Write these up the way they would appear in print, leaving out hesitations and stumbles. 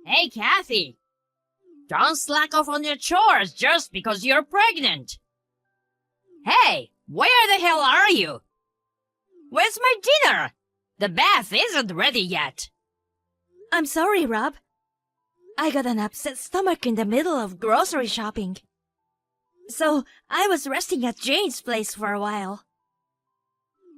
Hey, Kathy! Don't slack off on your chores just because you're pregnant! Hey, where the hell are you? Where's my dinner? The bath isn't ready yet. I'm sorry, Rob. I got an upset stomach in the middle of grocery shopping. So, I was resting at Jane's place for a while.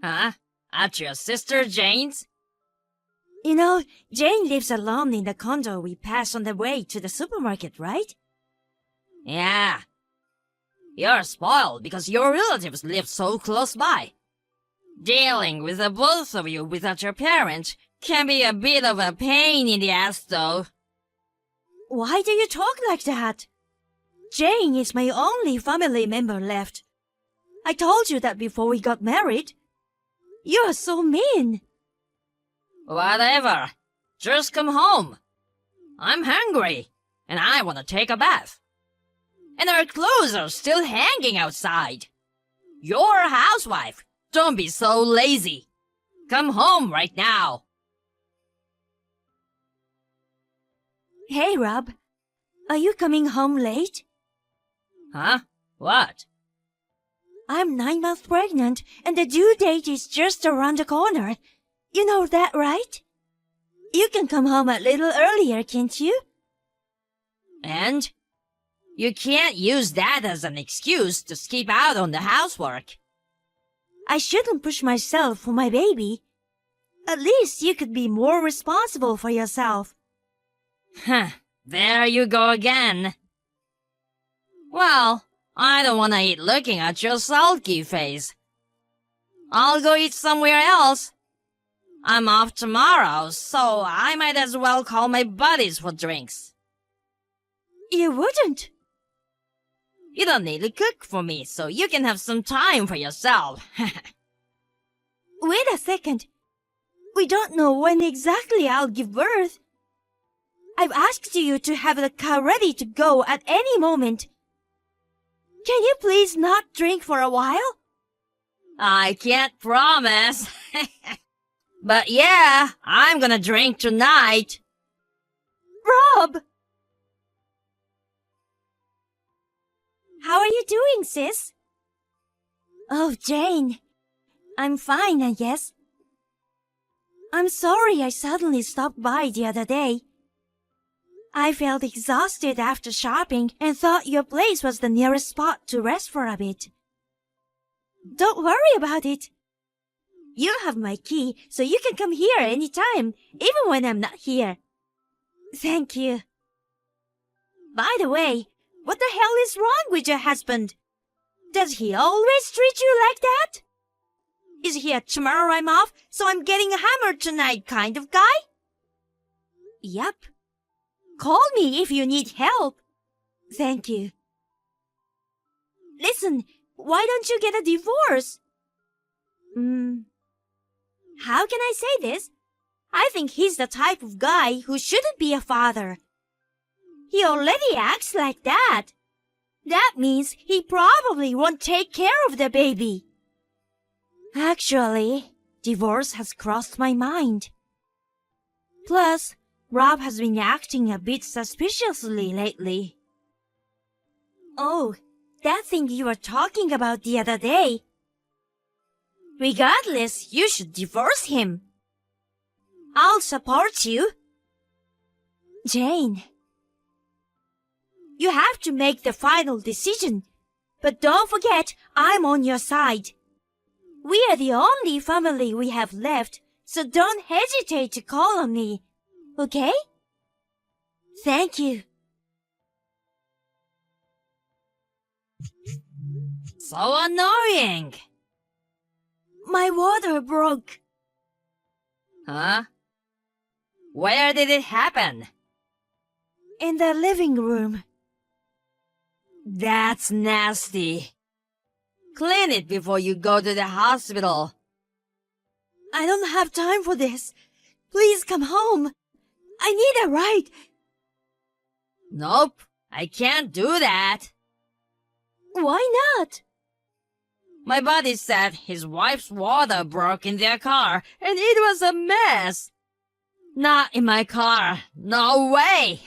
Huh? At your sister Jane's? You know, Jane lives alone in the condo we passed on the way to the supermarket, right? Yeah. You're spoiled because your relatives live so close by. Dealing with the both of you without your parents can be a bit of a pain in the ass, though. Why do you talk like that? Jane is my only family member left. I told you that before we got married. You're so mean. Whatever. Just come home. I'm hungry, and I want to take a bath. And our clothes are still hanging outside. You're a housewife. Don't be so lazy. Come home right now. Hey, Rob. Are you coming home late? Huh? What? I'm 9 months pregnant, and the due date is just around the corner. You know that, right? You can come home a little earlier, can't you? And? You can't use that as an excuse to skip out on the housework. I shouldn't push myself for my baby. At least you could be more responsible for yourself. Huh, there you go again. Well, I don't want to eat looking at your sulky face. I'll go eat somewhere else. I'm off tomorrow, so I might as well call my buddies for drinks. You wouldn't. You don't need to cook for me, so you can have some time for yourself. Wait a second. We don't know when exactly I'll give birth. I've asked you to have the car ready to go at any moment. Can you please not drink for a while? I can't promise. But yeah, I'm gonna drink tonight. Rob! How are you doing, sis? Oh, Jane. I'm fine, I guess. I'm sorry I suddenly stopped by the other day. I felt exhausted after shopping and thought your place was the nearest spot to rest for a bit. Don't worry about it. You have my key, so you can come here anytime, even when I'm not here. Thank you. By the way, what the hell is wrong with your husband? Does he always treat you like that? Is he a tomorrow I'm off, so I'm getting hammered tonight kind of guy? Yep. Call me if you need help. Thank you. Listen, why don't you get a divorce? How can I say this? I think he's the type of guy who shouldn't be a father. He already acts like that. That means he probably won't take care of the baby. Actually, divorce has crossed my mind. Plus, Rob has been acting a bit suspiciously lately. Oh, that thing you were talking about the other day. Regardless, you should divorce him. I'll support you. Jane. You have to make the final decision. But don't forget, I'm on your side. We are the only family we have left, so don't hesitate to call on me. Okay? Thank you. So annoying. My water broke. Huh? Where did it happen? In the living room. That's nasty. Clean it before you go to the hospital. I don't have time for this. Please come home. I need a ride. Nope, I can't do that. Why not? My buddy said his wife's water broke in their car and it was a mess. Not in my car. No way.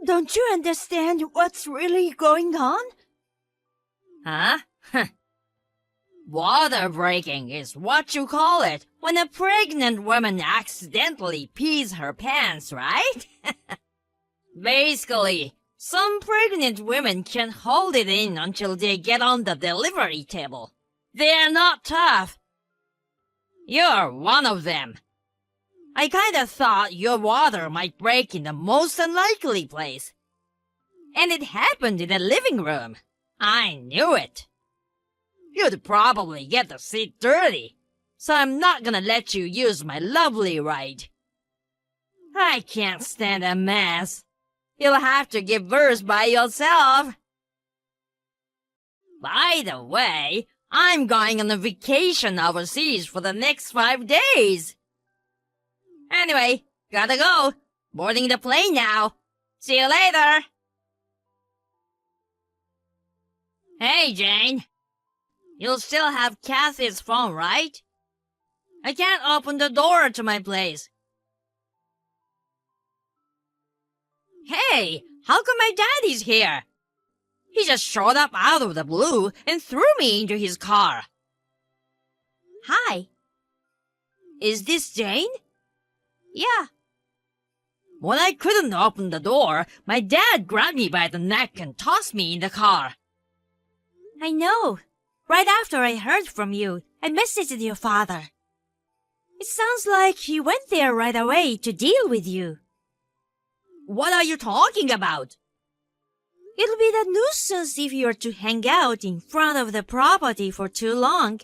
Don't you understand what's really going on? Huh? Water breaking is what you call it when a pregnant woman accidentally pees her pants, right? Basically, some pregnant women can hold it in until they get on the delivery table. They're not tough. You're one of them. I kinda thought your water might break in the most unlikely place. And it happened in the living room. I knew it. You'd probably get the seat dirty, so I'm not gonna let you use my lovely ride. I can't stand a mess. You'll have to give birth by yourself. By the way, I'm going on a vacation overseas for the next 5 days. Anyway, gotta go. Boarding the plane now. See you later. Hey, Jane. You'll still have Kathy's phone, right? I can't open the door to my place. Hey, how come my daddy's here? He just showed up out of the blue and threw me into his car. Hi. Is this Jane? Yeah. When I couldn't open the door, my dad grabbed me by the neck and tossed me in the car. I know. Right after I heard from you, I messaged your father. It sounds like he went there right away to deal with you. What are you talking about? It'll be the nuisance if you're to hang out in front of the property for too long.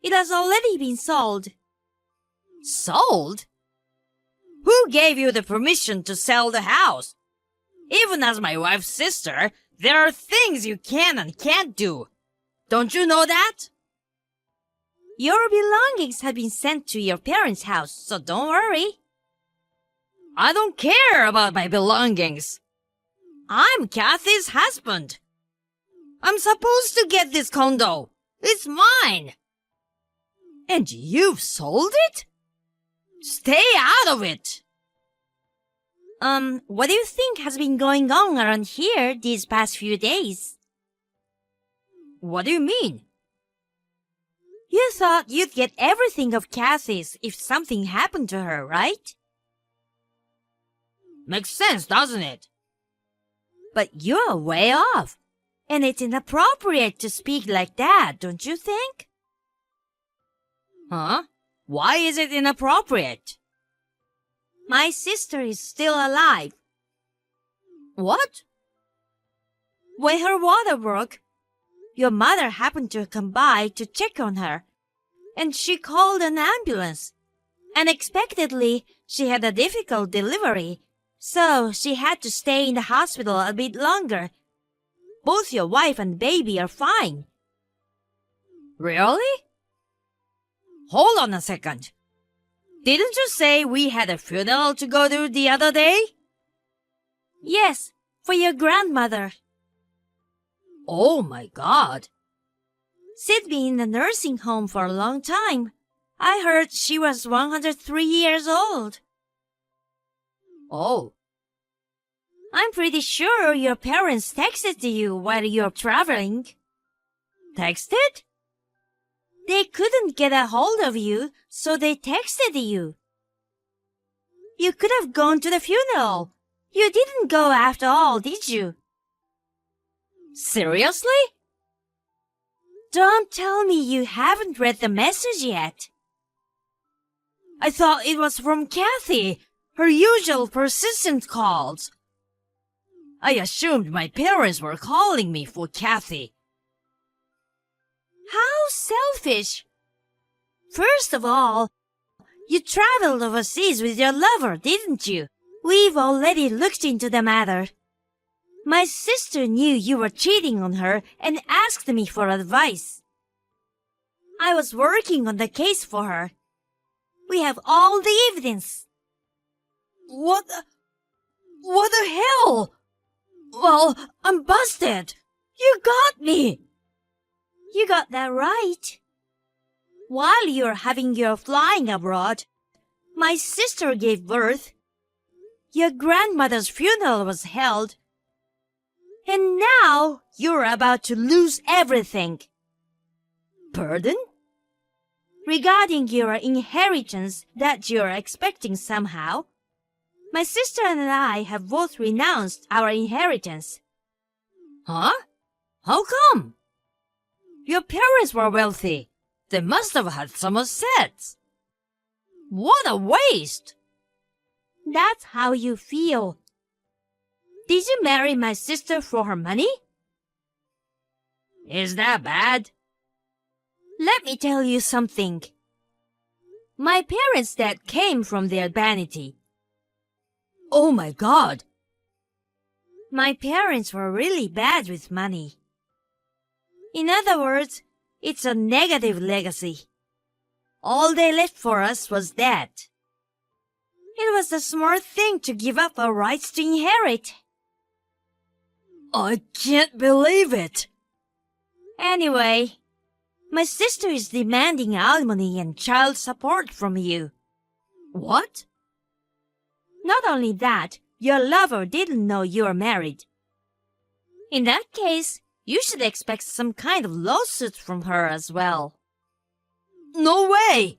It has already been sold. Sold? Who gave you the permission to sell the house? Even as my wife's sister, there are things you can and can't do. Don't you know that? Your belongings have been sent to your parents' house, so don't worry. I don't care about my belongings. I'm Kathy's husband. I'm supposed to get this condo. It's mine. And you've sold it? Stay out of it. What do you think has been going on around here these past few days? What do you mean? You thought you'd get everything of Kathy's if something happened to her, right? Makes sense, doesn't it? But you're way off. And it's inappropriate to speak like that, don't you think? Huh? Why is it inappropriate? My sister is still alive. What? When her water broke, your mother happened to come by to check on her, and she called an ambulance. Unexpectedly, she had a difficult delivery, so she had to stay in the hospital a bit longer. Both your wife and baby are fine. Really? Hold on a second. Didn't you say we had a funeral to go to the other day? Yes, for your grandmother. Oh my God. She'd been in a nursing home for a long time. I heard she was 103 years old. Oh. I'm pretty sure your parents texted you while you're traveling. Texted? They couldn't get a hold of you, so they texted you. You could have gone to the funeral. You didn't go after all, did you? Seriously? Don't tell me you haven't read the message yet. I thought it was from Kathy, her usual persistent calls. I assumed my parents were calling me for Kathy. How selfish. First of all, you traveled overseas with your lover, didn't you? We've already looked into the matter. My sister knew you were cheating on her and asked me for advice. I was working on the case for her. We have all the evidence. What the hell? Well, I'm busted. You got me. You got that right. While you're having your flying abroad, My sister gave birth. Your grandmother's funeral was held. And now you're about to lose everything. Pardon? Regarding your inheritance that you're expecting somehow, my sister and I have both renounced our inheritance. Huh? How come? Your parents were wealthy. They must have had some assets. What a waste! That's how you feel. Did you marry my sister for her money? Is that bad? Let me tell you something. My parents' debt came from their vanity. Oh my God! My parents were really bad with money. In other words, it's a negative legacy. All they left for us was debt. It was the smart thing to give up our rights to inherit. I can't believe it! Anyway, my sister is demanding alimony and child support from you. What? Not only that, your lover didn't know you were married. In that case, you should expect some kind of lawsuit from her as well. No way!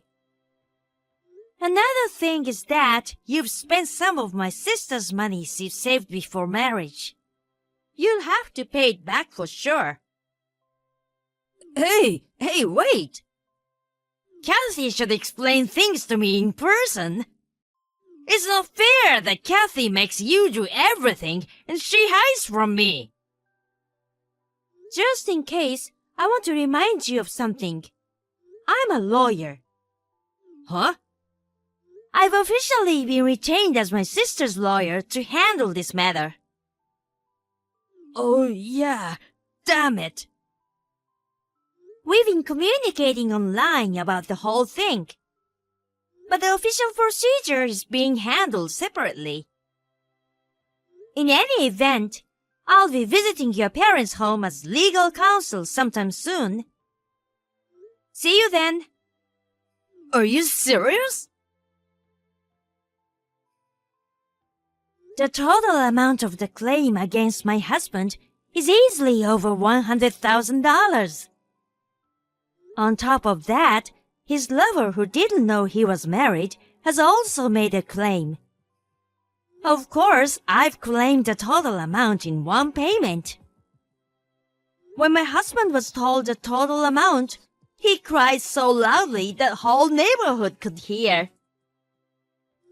Another thing is that you've spent some of my sister's money she saved before marriage. You'll have to pay it back for sure. Hey, wait! Kathy should explain things to me in person. It's not fair that Kathy makes you do everything and she hides from me. Just in case, I want to remind you of something. I'm a lawyer. Huh? I've officially been retained as my sister's lawyer to handle this matter. Oh yeah, damn it. We've been communicating online about the whole thing. But the official procedure is being handled separately. In any event, I'll be visiting your parents' home as legal counsel sometime soon. See you then. Are you serious? The total amount of the claim against my husband is easily over $100,000. On top of that, his lover who didn't know he was married has also made a claim. Of course, I've claimed the total amount in one payment. When my husband was told the total amount, he cried so loudly that whole neighborhood could hear.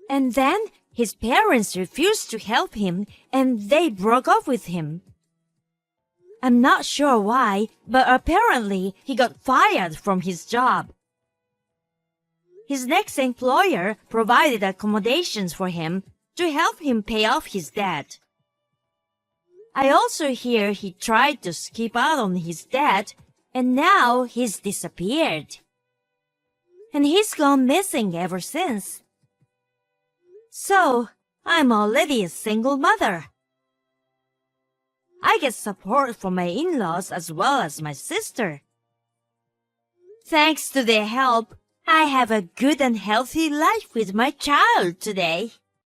And then his parents refused to help him and they broke up with him. I'm not sure why, but apparently he got fired from his job. His next employer provided accommodations for him to help him pay off his debt. I also hear he tried to skip out on his debt and now he's disappeared. And he's gone missing ever since. So, I'm already a single mother. I get support from my in-laws as well as my sister. Thanks to their help, I have a good and healthy life with my child today.